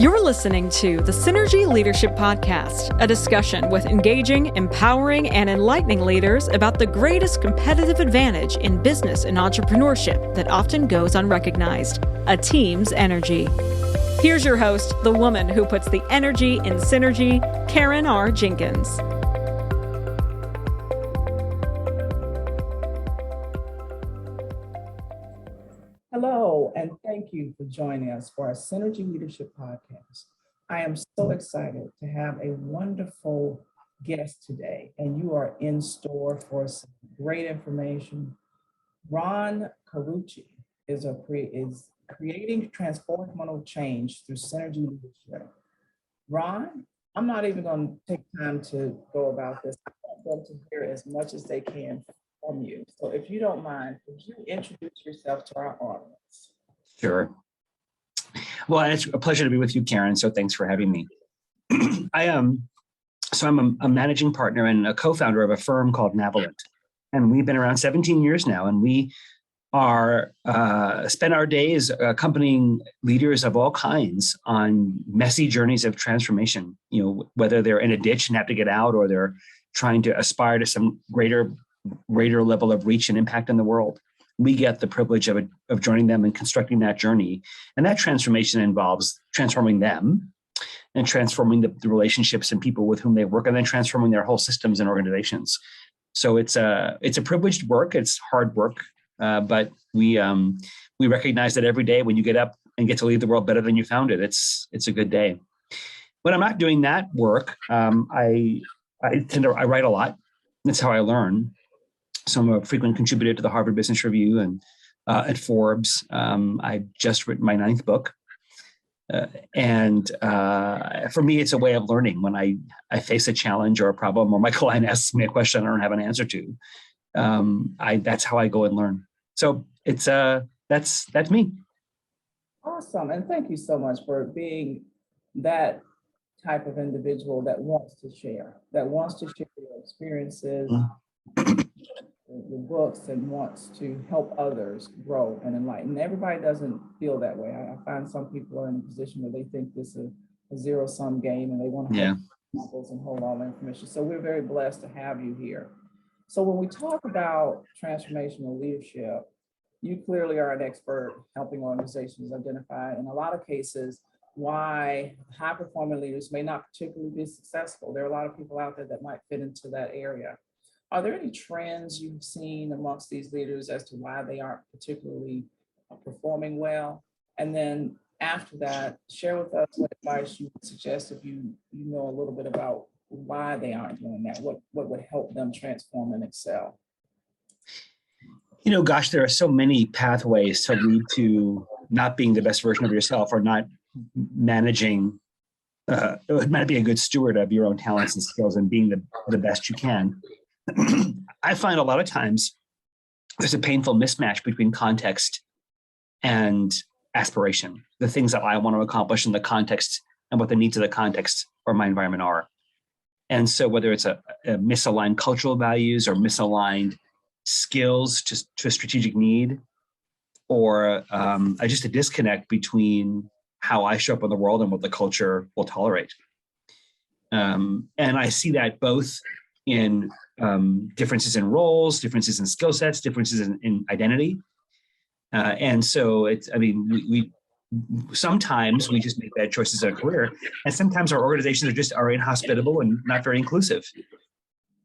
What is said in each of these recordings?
You're listening to the Synergy Leadership Podcast, a discussion with engaging, empowering, and enlightening leaders about the greatest competitive advantage in business and entrepreneurship that often goes unrecognized: a team's energy. Here's your host, the woman who puts the energy in synergy, Karen R. Jenkins. Hello, and thank you for joining us for our Synergy Leadership Podcast. I am so excited to have a wonderful guest today, and you are in store for some great information. Ron Carucci is creating transformative change through synergy leadership. Ron, I'm not even going to take time to go about this. I want them to hear as much as they can from you. So if you don't mind, could you introduce yourself to our audience? Sure. Well, it's a pleasure to be with you, Karen. So thanks for having me. I'm a managing partner and a co-founder of a firm called Navalent. And we've been around 17 years now, and we are spend our days accompanying leaders of all kinds on messy journeys of transformation. You know, whether they're in a ditch and have to get out, or they're trying to aspire to some greater level of reach and impact in the world. We get the privilege of joining them and constructing that journey. And that transformation involves transforming them and transforming the relationships and people with whom they work, and then transforming their whole systems and organizations. So it's a privileged work. It's hard work, but we recognize that every day when you get up and get to leave the world better than you found it, it's a good day. When I'm not doing that work, I write a lot. That's how I learn. So I'm a frequent contributor to the Harvard Business Review and at Forbes. I just written my 9th book. And for me, it's a way of learning. When I face a challenge or a problem, or my client asks me a question I don't have an answer to, that's how I go and learn. So it's that's me. Awesome. And thank you so much for being that type of individual that wants to share your experiences, the books, and wants to help others grow and enlighten. Everybody doesn't feel that way. I find some people are in a position where they think this is a zero-sum game and they want to help people and hold all the information. So we're very blessed to have you here. So when we talk about transformational leadership, you clearly are an expert helping organizations identify, in a lot of cases, why high-performing leaders may not particularly be successful. There are a lot of people out there that might fit into that area. Are there any trends you've seen amongst these leaders as to why they aren't particularly performing well? And then after that, share with us what advice you would suggest if you know a little bit about why they aren't doing that, what would help them transform and excel? You know, gosh, there are so many pathways to lead to not being the best version of yourself, or not managing, not being a good steward of your own talents and skills and being the best you can. I find a lot of times there's a painful mismatch between context and aspiration, the things that I want to accomplish in the context and what the needs of the context or my environment are. And so whether it's a misaligned cultural values or misaligned skills to a strategic need, or just a disconnect between how I show up in the world and what the culture will tolerate. And I see that both in differences in roles, differences in skill sets, differences in identity. And so we sometimes we just make bad choices in a career, and sometimes our organizations are inhospitable and not very inclusive.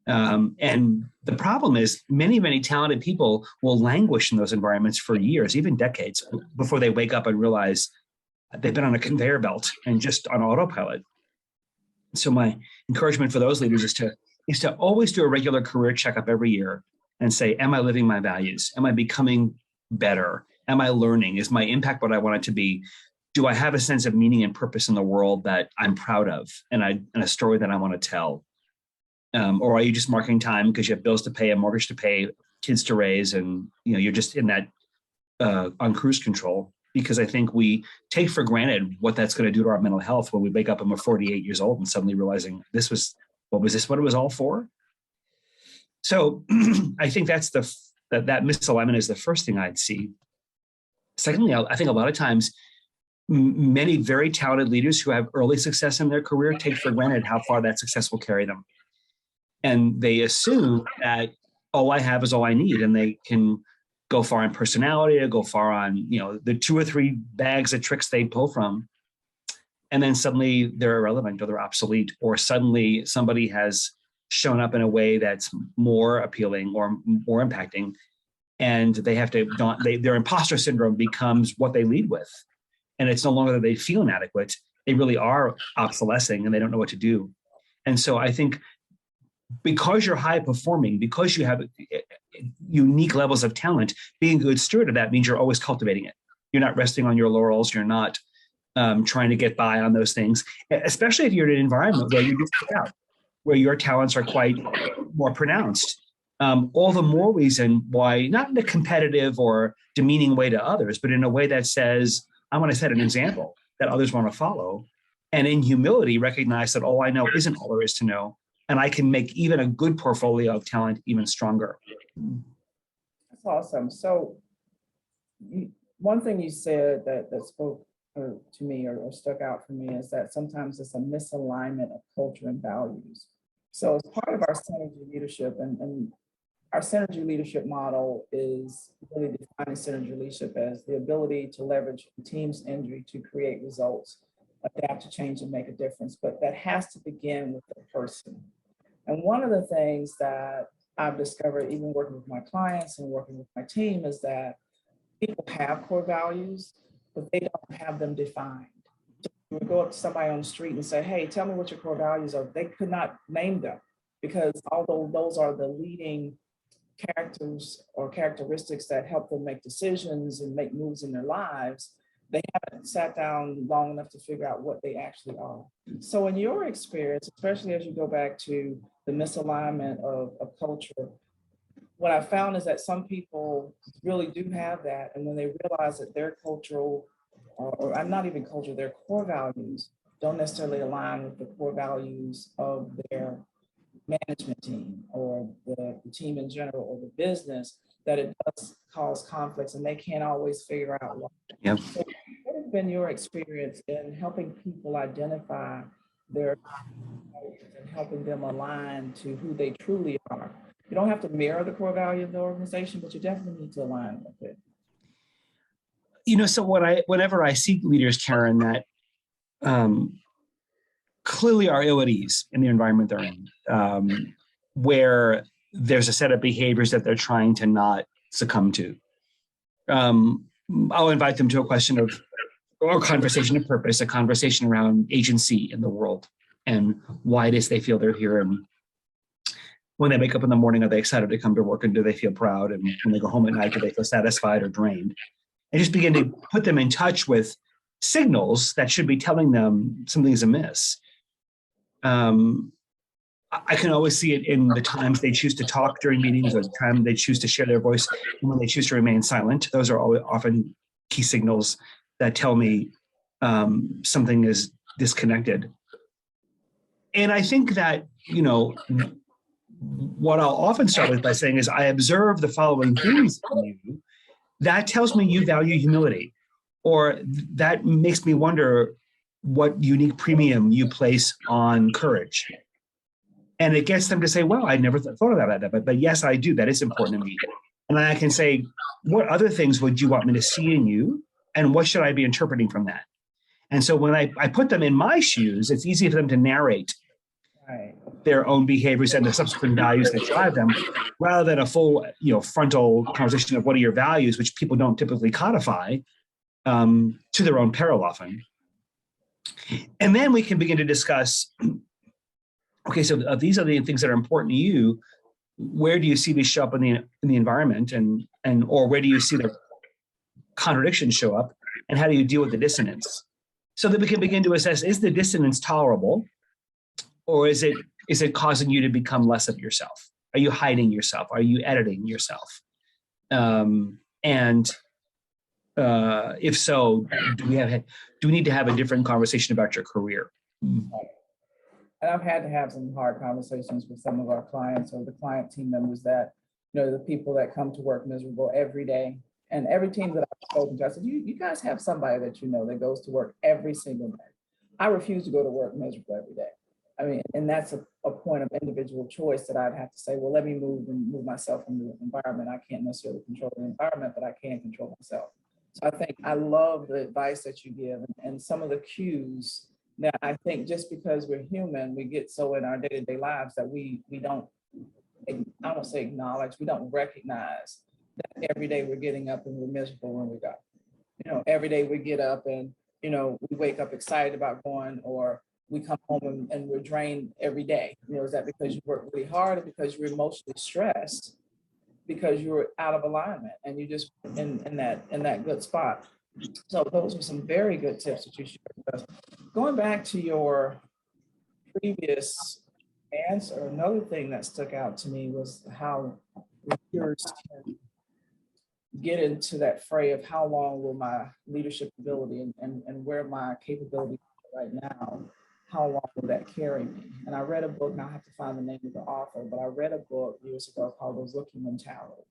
And the problem is many talented people will languish in those environments for years, even decades, before they wake up and realize they've been on a conveyor belt and just on autopilot. So my encouragement for those leaders is to always do a regular career checkup every year and say, am I living my values? Am I becoming better? Am I learning? Is my impact what I want it to be? Do I have a sense of meaning and purpose in the world that I'm proud of, and a story that I want to tell? Or are you just marking time because you have bills to pay, a mortgage to pay, kids to raise, and you're just in that on cruise control? Because I think we take for granted what that's going to do to our mental health when we wake up and we're 48 years old and suddenly realizing what it was all for? So I think that's that misalignment is the first thing I'd see. Secondly, I think a lot of times many very talented leaders who have early success in their career take for granted how far that success will carry them. And they assume that all I have is all I need, and they can go far in personality or go far on, the 2 or 3 bags of tricks they pull from. And then suddenly they're irrelevant or they're obsolete, or suddenly somebody has shown up in a way that's more appealing or more impacting. And they have to, their imposter syndrome becomes what they lead with. And it's no longer that they feel inadequate. They really are obsolescing and they don't know what to do. And so I think because you're high performing, because you have unique levels of talent, being a good steward of that means you're always cultivating it. You're not resting on your laurels. You're not trying to get by on those things, especially if you're in an environment where you just pick out, where your talents are quite more pronounced. All the more reason why, not in a competitive or demeaning way to others, but in a way that says, I want to set an example that others want to follow. And in humility, recognize that all I know isn't all there is to know. And I can make even a good portfolio of talent even stronger. That's awesome. So one thing you said that spoke to me or stuck out for me is that sometimes it's a misalignment of culture and values. So as part of our synergy leadership, and our synergy leadership model is really defining synergy leadership as the ability to leverage the team's energy to create results, adapt to change, and make a difference. But that has to begin with the person. And one of the things that I've discovered, even working with my clients and working with my team, is that people have core values, but they don't have them defined. So you would go up to somebody on the street and say, hey, tell me what your core values are. They could not name them, because although those are the leading characters or characteristics that help them make decisions and make moves in their lives, they haven't sat down long enough to figure out what they actually are. So in your experience, especially as you go back to the misalignment of culture, what I found is that some people really do have that. And when they realize that their cultural, or I'm not even culture, their core values don't necessarily align with the core values of their management team or the team in general or the business, that it does cause conflicts and they can't always figure out why. Yep. So what has been your experience in helping people identify their values and helping them align to who they truly are? You don't have to mirror the core value of the organization, but you definitely need to align with it. So whenever I see leaders, Karen, that clearly are ill at ease in the environment they're in, where there's a set of behaviors that they're trying to not succumb to, I'll invite them to a question of, or conversation of purpose, a conversation around agency in the world and why it is they feel they're here. And when they wake up in the morning, are they excited to come to work, and do they feel proud? And when they go home at night, do they feel satisfied or drained? And just begin to put them in touch with signals that should be telling them something's amiss. I can always see it in the times they choose to talk during meetings, or the time they choose to share their voice, and when they choose to remain silent. Those are often key signals that tell me something is disconnected. And I think that, what I'll often start with by saying is, I observe the following things in you. That tells me you value humility, or that makes me wonder what unique premium you place on courage. And it gets them to say, well, I never thought of that, but yes, I do. That is important to me. And I can say, what other things would you want me to see in you? And what should I be interpreting from that? And so when I put them in my shoes, it's easy for them to narrate their own behaviors and the subsequent values that drive them, rather than a full, frontal conversation of what are your values, which people don't typically codify to their own peril often. And then we can begin to discuss, okay, so these are the things that are important to you. Where do you see these show up in the environment, and or where do you see the contradictions show up, and how do you deal with the dissonance? So that we can begin to assess, is the dissonance tolerable, or is it causing you to become less of yourself? Are you hiding yourself? Are you editing yourself? And if so, do we need to have a different conversation about your career? And I've had to have some hard conversations with some of our clients or the client team members that, the people that come to work miserable every day, And every team that I've spoken to, I said, you guys have somebody that you know that goes to work every single day. I refuse to go to work miserable every day. I mean, and that's a point of individual choice that I'd have to say, well, let me move myself into the environment. I can't necessarily control the environment, but I can control myself. So I think I love the advice that you give and some of the cues that I think just because we're human, we get so in our day-to-day lives that we don't, I don't say acknowledge, we don't recognize that every day we're getting up and we're miserable when we go. You know, every day we get up and, you know, we wake up excited about going, or we come home and we're drained every day. You know, is that because you work really hard or because you're emotionally stressed, because you're out of alignment and you just in that good spot? So those are some very good tips that you shared with us. Going back to your previous answer, another thing that stuck out to me was how leaders can get into that fray of how long will my leadership ability and where my capability right now, how long will that carry me? And I read a book, and I have to find the name of the author, but I read a book years ago called The Rookie Mentality.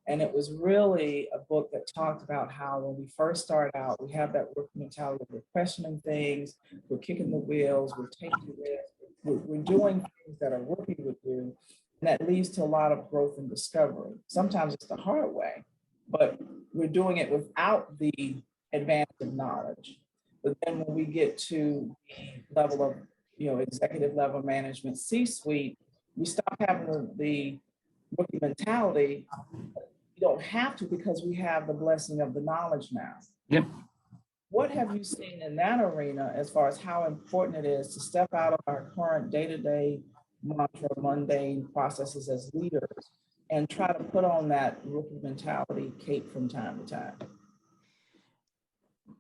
And it was really a book that talked about how when we first start out, we have that rookie mentality, we're questioning things, we're kicking the wheels, we're taking risks, we're doing things that a rookie would do, and that leads to a lot of growth and discovery. Sometimes it's the hard way, but we're doing it without the advantage of knowledge. But then when we get to the level of, you know, executive level management, C-suite, we stop having the rookie mentality. You don't have to, because we have the blessing of the knowledge now. Yep. What have you seen in that arena as far as how important it is to step out of our current day-to-day mantra, mundane processes as leaders and try to put on that rookie mentality cape from time to time?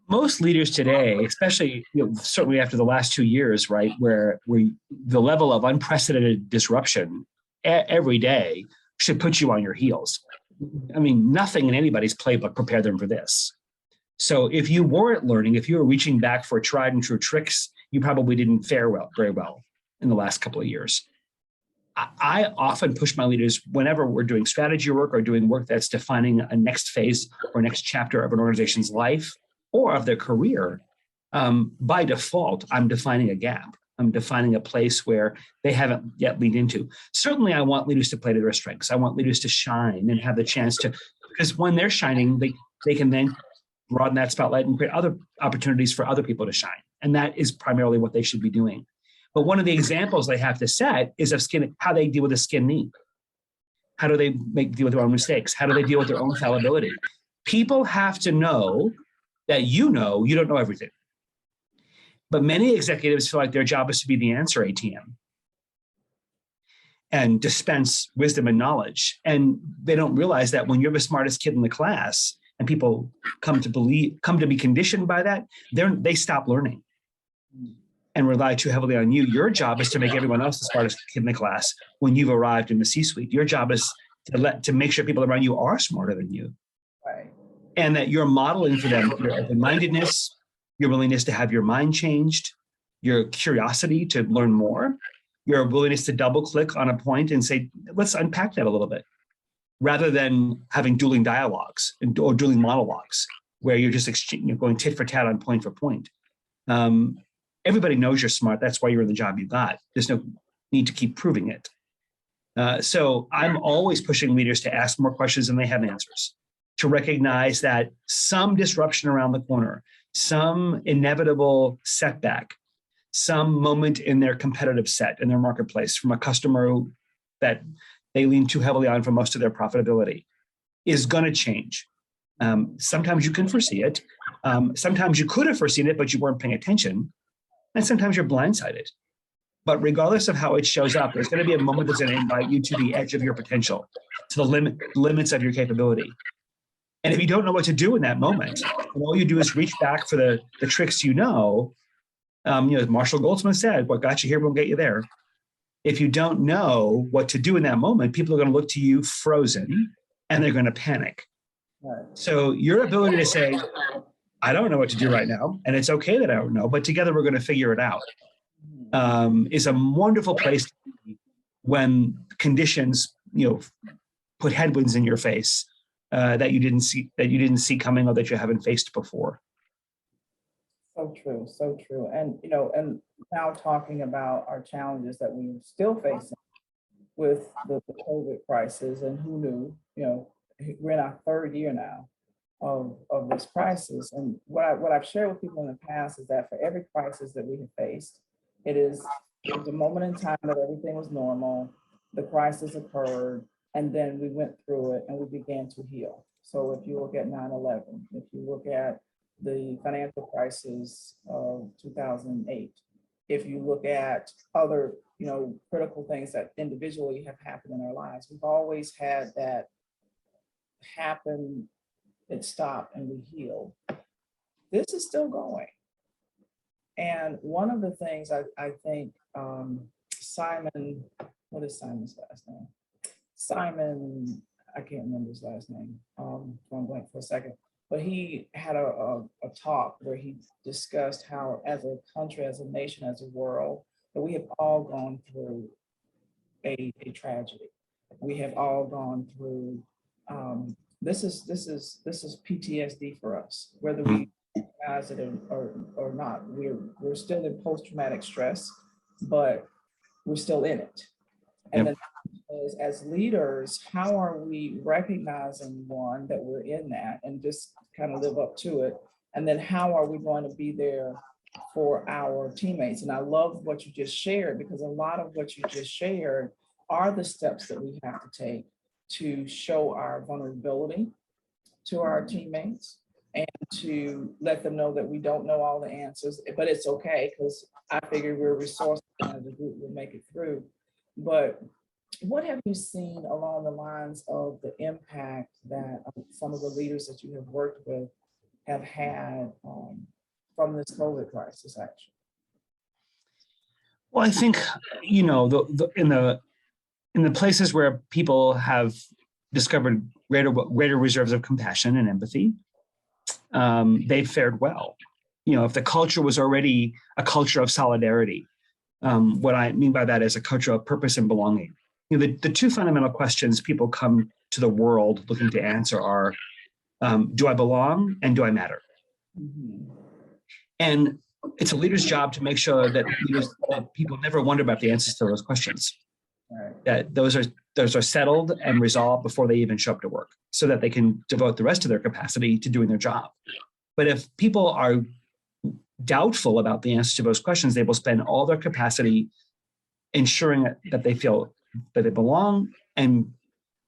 Most leaders today, especially, you know, certainly after the last 2 years, right, where the level of unprecedented disruption every day should put you on your heels. I mean, nothing in anybody's playbook prepared them for this. So if you weren't learning, if you were reaching back for tried and true tricks, you probably didn't fare very well in the last couple of years. I often push my leaders whenever we're doing strategy work or doing work that's defining a next phase or next chapter of an organization's life or of their career. By default, I'm defining a gap. I'm defining a place where they haven't yet leaned into. Certainly, I want leaders to play to their strengths. I want leaders to shine and have the chance to, because when they're shining, they can then broaden that spotlight and create other opportunities for other people to shine. And that is primarily what they should be doing. But one of the examples they have to set is of how they deal with a skin knee. How do they deal with their own mistakes? How do they deal with their own fallibility? People have to know that you don't know everything. But many executives feel like their job is to be the answer ATM and dispense wisdom and knowledge. And they don't realize that when you're the smartest kid in the class and people come to be conditioned by that, they stop learning and rely too heavily on you. Your job is to make everyone else the smartest kid in the class when you've arrived in the C-suite. Your job is to make sure people around you are smarter than you. Right. And that you're modeling for them your open-mindedness, your willingness to have your mind changed, your curiosity to learn more, your willingness to double click on a point and say, let's unpack that a little bit, rather than having dueling dialogues or dueling monologues where you're just going tit for tat on point for point. Everybody knows you're smart. That's why you're in the job you got. There's no need to keep proving it. So I'm always pushing leaders to ask more questions than they have answers, to recognize that some disruption around the corner, some inevitable setback, some moment in their competitive set, in their marketplace from a customer that they lean too heavily on for most of their profitability is going to change. Sometimes you can foresee it. Sometimes you could have foreseen it, but you weren't paying attention. And sometimes you're blindsided. But regardless of how it shows up, there's going to be a moment that's going to invite you to the edge of your potential, to the limits of your capability. And if you don't know what to do in that moment, and all you do is reach back for the tricks as Marshall Goldsmith said, what got you here won't get you there. If you don't know what to do in that moment, people are going to look to you frozen and they're going to panic. Right. So your ability to say, I don't know what to do right now, and it's okay that I don't know, but together we're going to figure it out, is a wonderful place to be when conditions, put headwinds in your face that you didn't see coming, or that you haven't faced before. So true, so true. And, and now talking about our challenges that we're still facing with the COVID crisis, and who knew, we're in our third year now of this crisis. And what I've shared with people in the past is that for every crisis that we have faced, it was a moment in time that everything was normal, the crisis occurred, and then we went through it and we began to heal. So if you look at 9/11, if you look at the financial crisis of 2008, if you look at other, critical things that individually have happened in our lives, we've always had that happen, it stopped, and we healed. This is still going. And one of the things I think Simon, what is Simon's last name? Simon, I can't remember his last name. I'm blank for a second. But he had a talk where he discussed how, as a country, as a nation, as a world, that we have all gone through a tragedy. We have all gone through. This is PTSD for us, whether we recognize it or not. We're still in post-traumatic stress, but we're still in it. And then as leaders, how are we recognizing, one, that we're in that and just kind of live up to it? And then how are we going to be there for our teammates? And I love what you just shared, because a lot of what you just shared are the steps that we have to take to show our vulnerability to our teammates and to let them know that we don't know all the answers, but it's okay, because I figure we're resourceful as a group, we'll make it through. But what have you seen along the lines of the impact that some of the leaders that you have worked with have had from this COVID crisis, actually? Well, I think, in the places where people have discovered greater reserves of compassion and empathy, they've fared well. If the culture was already a culture of solidarity, what I mean by that is a culture of purpose and belonging. The two fundamental questions people come to the world looking to answer are, do I belong and do I matter? Mm-hmm. And it's a leader's job to make sure that people never wonder about the answers to those questions. Right. That those are settled and resolved before they even show up to work, so that they can devote the rest of their capacity to doing their job. But if people are doubtful about the answers to those questions, they will spend all their capacity ensuring that they feel that they belong and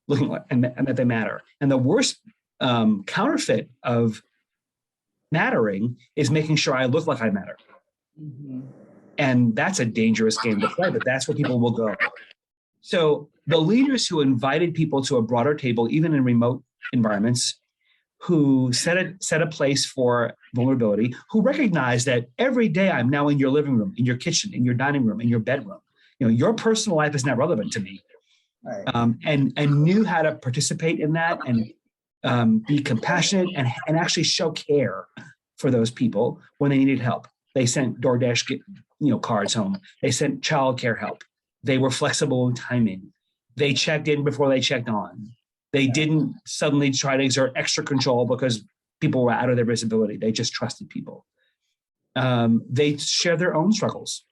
and that they matter. And the worst counterfeit of mattering is making sure I look like I matter. Mm-hmm. And that's a dangerous game to play, but that's where people will go. So the leaders who invited people to a broader table, even in remote environments, who set a place for vulnerability, who recognize that every day I'm now in your living room, in your kitchen, in your dining room, in your bedroom. Your personal life is not relevant to me. Right. And knew how to participate in that and be compassionate and actually show care for those people when they needed help. They sent DoorDash cards home. They sent childcare help. They were flexible in timing. They checked in before they checked on. They didn't suddenly try to exert extra control because people were out of their visibility. They just trusted people. They shared their own struggles.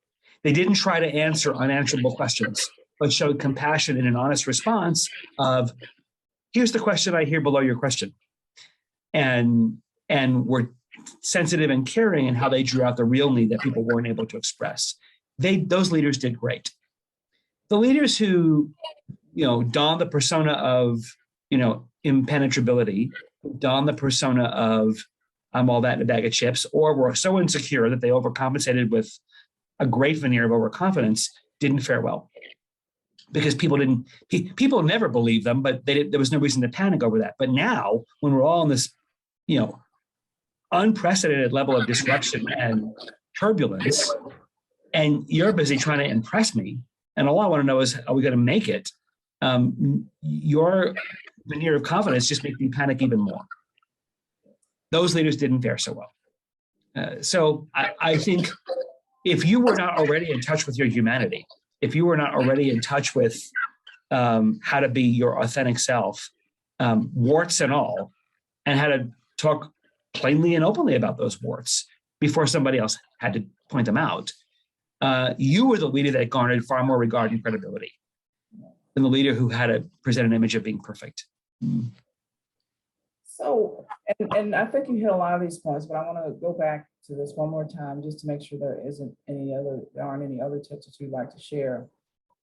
They didn't try to answer unanswerable questions, but showed compassion in an honest response of, here's the question I hear below your question. And were sensitive and caring in how they drew out the real need that people weren't able to express. Those leaders did great. The leaders who, donned the persona of, impenetrability, donned the persona of I'm all that in a bag of chips, or were so insecure that they overcompensated with a great veneer of overconfidence, didn't fare well. Because people never believed them, but there was no reason to panic over that. But now, when we're all in this, unprecedented level of disruption and turbulence, and you're busy trying to impress me, and all I want to know is, are we going to make it? Your veneer of confidence just makes me panic even more. Those leaders didn't fare so well. So I think if you were not already in touch with your humanity, if you were not already in touch with how to be your authentic self, warts and all, and had to talk plainly and openly about those warts before somebody else had to point them out. You were the leader that garnered far more regard and credibility than the leader who had to present an image of being perfect. So, and I think you hit a lot of these points, but I want to go back to this one more time just to make sure there aren't any other tips that you'd like to share.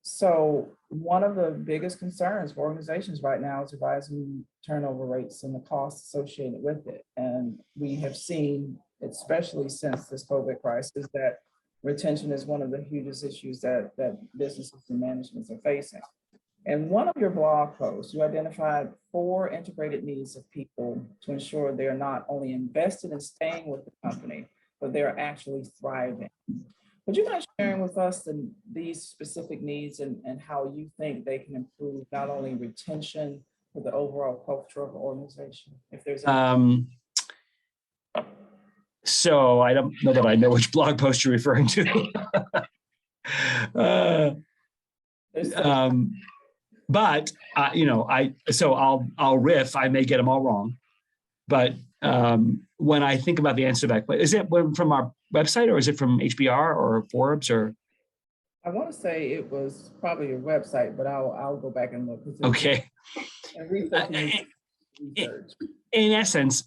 So one of the biggest concerns for organizations right now is rising turnover rates and the costs associated with it. And we have seen, especially since this COVID crisis, that retention is one of the hugest issues that businesses and managements are facing. In one of your blog posts, you identified 4 integrated needs of people to ensure they're not only invested in staying with the company, but they're actually thriving. Would you mind sharing with us these specific needs and how you think they can improve not only retention, but the overall culture of the organization? If there's So I don't know that I know which blog post you're referring to. But I'll riff. I may get them all wrong, but when I think about the answer to that, is it from our website or is it from HBR or Forbes or? I want to say it was probably your website, but I'll go back and look. Okay. In essence,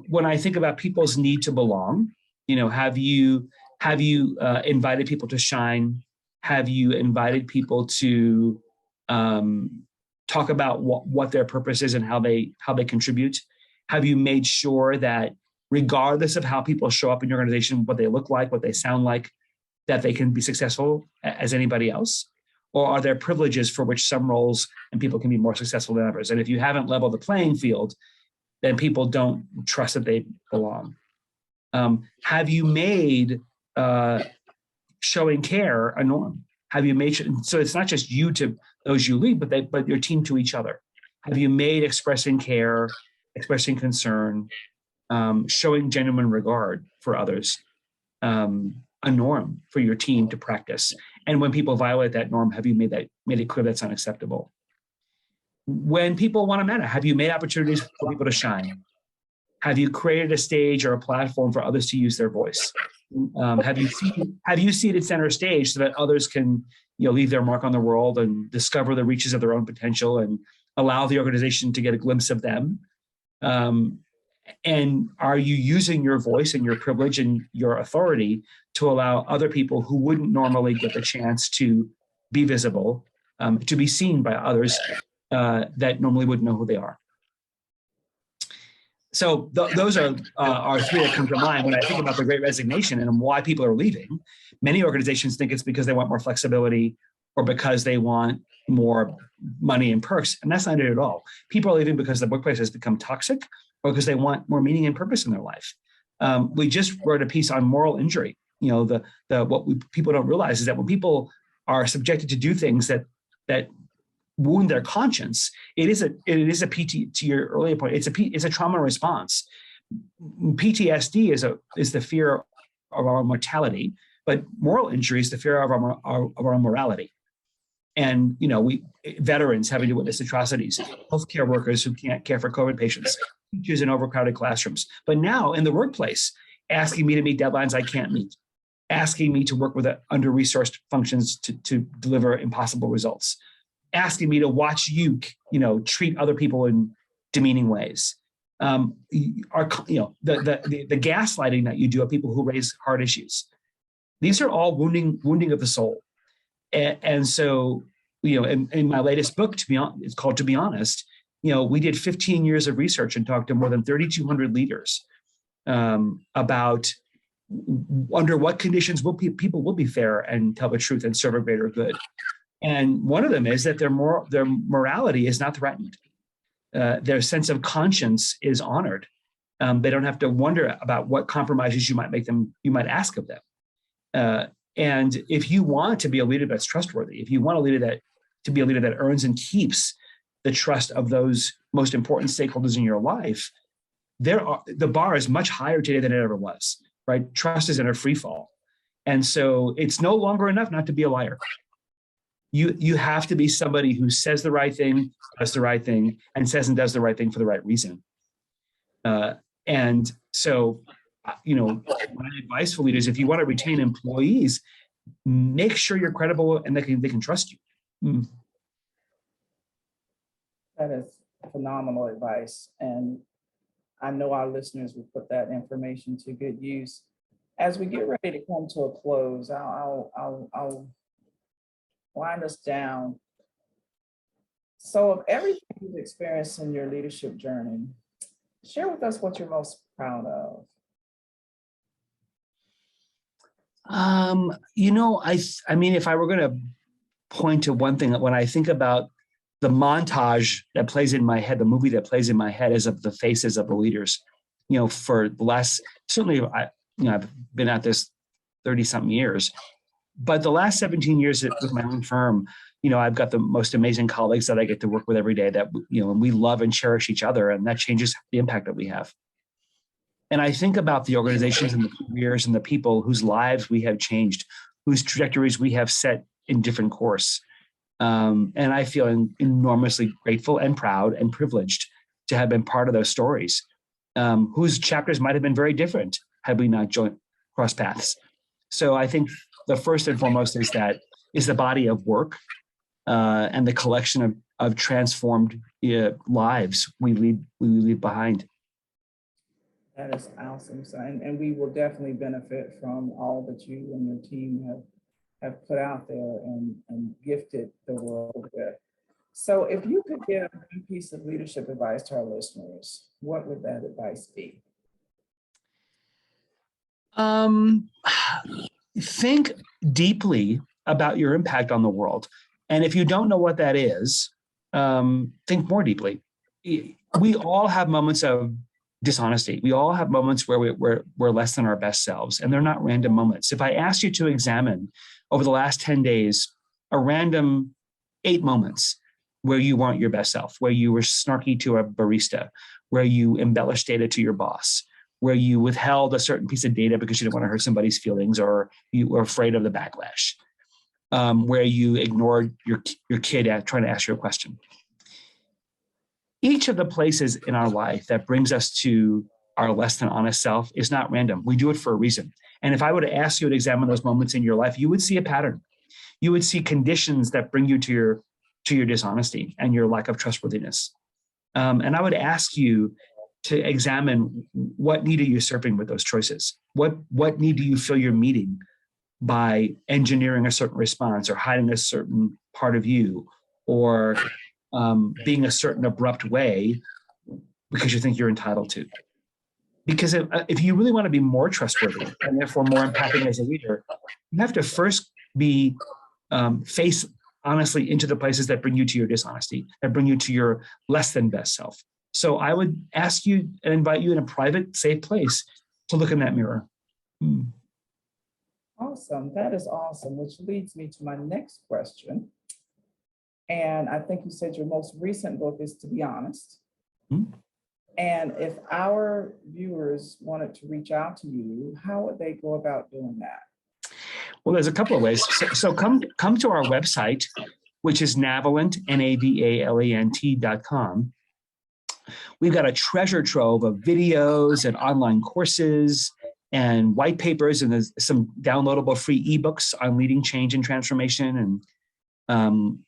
when I think about people's need to belong, have you invited people to shine? Have you invited people to talk about what their purpose is and how they contribute? Have you made sure that regardless of how people show up in your organization, what they look like, what they sound like, that they can be successful as anybody else? Or are there privileges for which some roles and people can be more successful than others? And if you haven't leveled the playing field, then people don't trust that they belong. Have you made showing care a norm? Have you made so it's not just you to those you lead, but your team to each other? Have you made expressing care, expressing concern, showing genuine regard for others a norm for your team to practice? And when people violate that norm, have you made it clear that's unacceptable? When people want to matter, have you made opportunities for people to shine? Have you created a stage or a platform for others to use their voice? Have you seated center stage so that others can leave their mark on the world and discover the reaches of their own potential and allow the organization to get a glimpse of them? And are you using your voice and your privilege and your authority to allow other people who wouldn't normally get the chance to be visible, to be seen by others that normally wouldn't know who they are? So those are 3 that come to mind when I think about the Great Resignation and why people are leaving. Many organizations think it's because they want more flexibility or because they want more money and perks, and that's not it at all. People are leaving because the workplace has become toxic or because they want more meaning and purpose in their life. We just wrote a piece on moral injury. People don't realize is that when people are subjected to do things that wound their conscience, it is a PT. To your earlier point, it's a trauma response. PTSD is the fear of our mortality, but moral injury is the fear of our morality. And veterans having to witness atrocities, healthcare workers who can't care for COVID patients, teachers in overcrowded classrooms. But now in the workplace, asking me to meet deadlines I can't meet, asking me to work with under-resourced functions to deliver impossible results, asking me to watch you, treat other people in demeaning ways. The gaslighting that you do of people who raise hard issues. These are all wounding of the soul. And so, in my latest book, it's called To Be Honest, we did 15 years of research and talked to more than 3,200 leaders about under what conditions people will be fair and tell the truth and serve a greater good. And one of them is that their morality is not threatened. Their sense of conscience is honored. They don't have to wonder about what compromises you might ask of them. And if you want to be a leader that's trustworthy, if you want to be a leader that earns and keeps the trust of those most important stakeholders in your life, the bar is much higher today than it ever was, right? Trust is in a free fall. And so it's no longer enough not to be a liar. You have to be somebody who says the right thing, does the right thing, and says and does the right thing for the right reason. And so, my advice for leaders, if you want to retain employees, make sure you're credible and they can trust you. Mm. That is phenomenal advice. And I know our listeners will put that information to good use. As we get ready to come to a close, I'll wind us down. So, of everything you've experienced in your leadership journey, share with us what you're most proud of. I mean, if I were going to point to one thing, when I think about the montage that plays in my head, the movie that plays in my head is of the faces of the leaders, for the last, certainly, I've been at this 30 something years, but the last 17 years with my own firm, I've got the most amazing colleagues that I get to work with every day that, and we love and cherish each other, and that changes the impact that we have. And I think about the organizations and the careers and the people whose lives we have changed, whose trajectories we have set in different course. And I feel enormously grateful and proud and privileged to have been part of those stories, whose chapters might have been very different had we not crossed paths. So I think the first and foremost is the body of work and the collection of transformed lives we leave behind. That is awesome. So, and we will definitely benefit from all that you and your team have put out there and gifted the world with. So if you could give one piece of leadership advice to our listeners, what would that advice be? Think deeply about your impact on the world. And if you don't know what that is, think more deeply. We all have moments of dishonesty. We all have moments where we're less than our best selves, and they're not random moments. If I asked you to examine over the last 10 days, a random 8 moments where you weren't your best self, where you were snarky to a barista, where you embellished data to your boss, where you withheld a certain piece of data because you didn't want to hurt somebody's feelings or you were afraid of the backlash, where you ignored your kid trying to ask you a question. Each of the places in our life that brings us to our less than honest self is not random. We do it for a reason. And if I were to ask you to examine those moments in your life, you would see a pattern. You would see conditions that bring you to your dishonesty and your lack of trustworthiness. And I would ask you to examine what need are you serving with those choices? What need do you feel you're meeting by engineering a certain response or hiding a certain part of you or being a certain abrupt way because you think you're entitled to? Because if you really want to be more trustworthy and therefore more empathic as a leader, you have to first be face honestly into the places that bring you to your dishonesty, that bring you to your less than best self. So I would ask you and invite you in a private, safe place to look in that mirror. Awesome. That is awesome, which leads me to my next question. And I think you said your most recent book is To Be Honest. And if our viewers wanted to reach out to you, how would they go about doing that? Well, there's a couple of ways. So come to our website, which is Navalant, NAVALANT.com. We've got a treasure trove of videos and online courses and white papers, and there's some downloadable free ebooks on leading change and transformation, and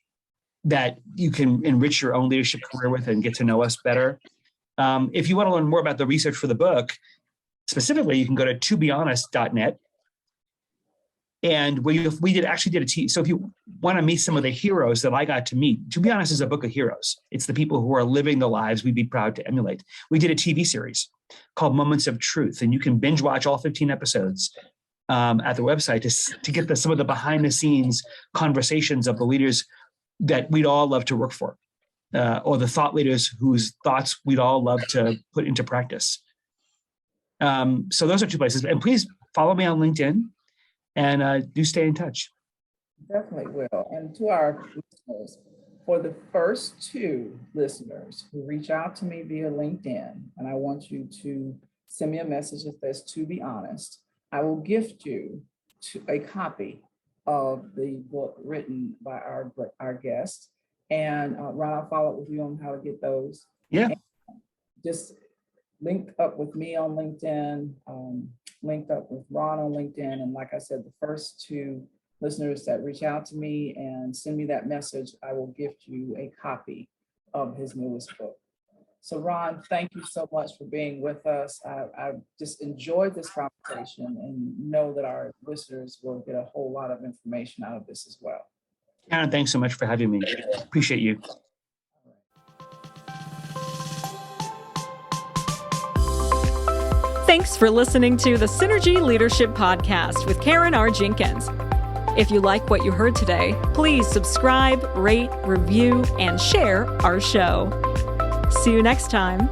that you can enrich your own leadership career with and get to know us better. If you want to learn more about the research for the book, specifically, you can go to tobehonest.net. And we actually did a team. So if you want to meet some of the heroes that I got to meet, To Be Honest is a book of heroes. It's the people who are living the lives we'd be proud to emulate. We did a TV series called Moments of Truth, and you can binge watch all 15 episodes at the website to get some of the behind the scenes conversations of the leaders that we'd all love to work for, or the thought leaders whose thoughts we'd all love to put into practice. So those are 2 places. And please follow me on LinkedIn. And do stay in touch. Definitely will. And to our listeners, for the first 2 listeners who reach out to me via LinkedIn, and I want you to send me a message that says To Be Honest, I will gift you a copy of the book written by our guest. And Ron, I'll follow up with you on how to get those. Yeah. And just link up with me on LinkedIn, linked up with Ron on LinkedIn. And like I said, the first two listeners that reach out to me and send me that message, I will gift you a copy of his newest book. So Ron, thank you so much for being with us. I just enjoyed this conversation and know that our listeners will get a whole lot of information out of this as well. Karen, thanks so much for having me. Appreciate you. Thanks for listening to the Synergy Leadership Podcast with Karen R. Jenkins. If you like what you heard today, please subscribe, rate, review, and share our show. See you next time.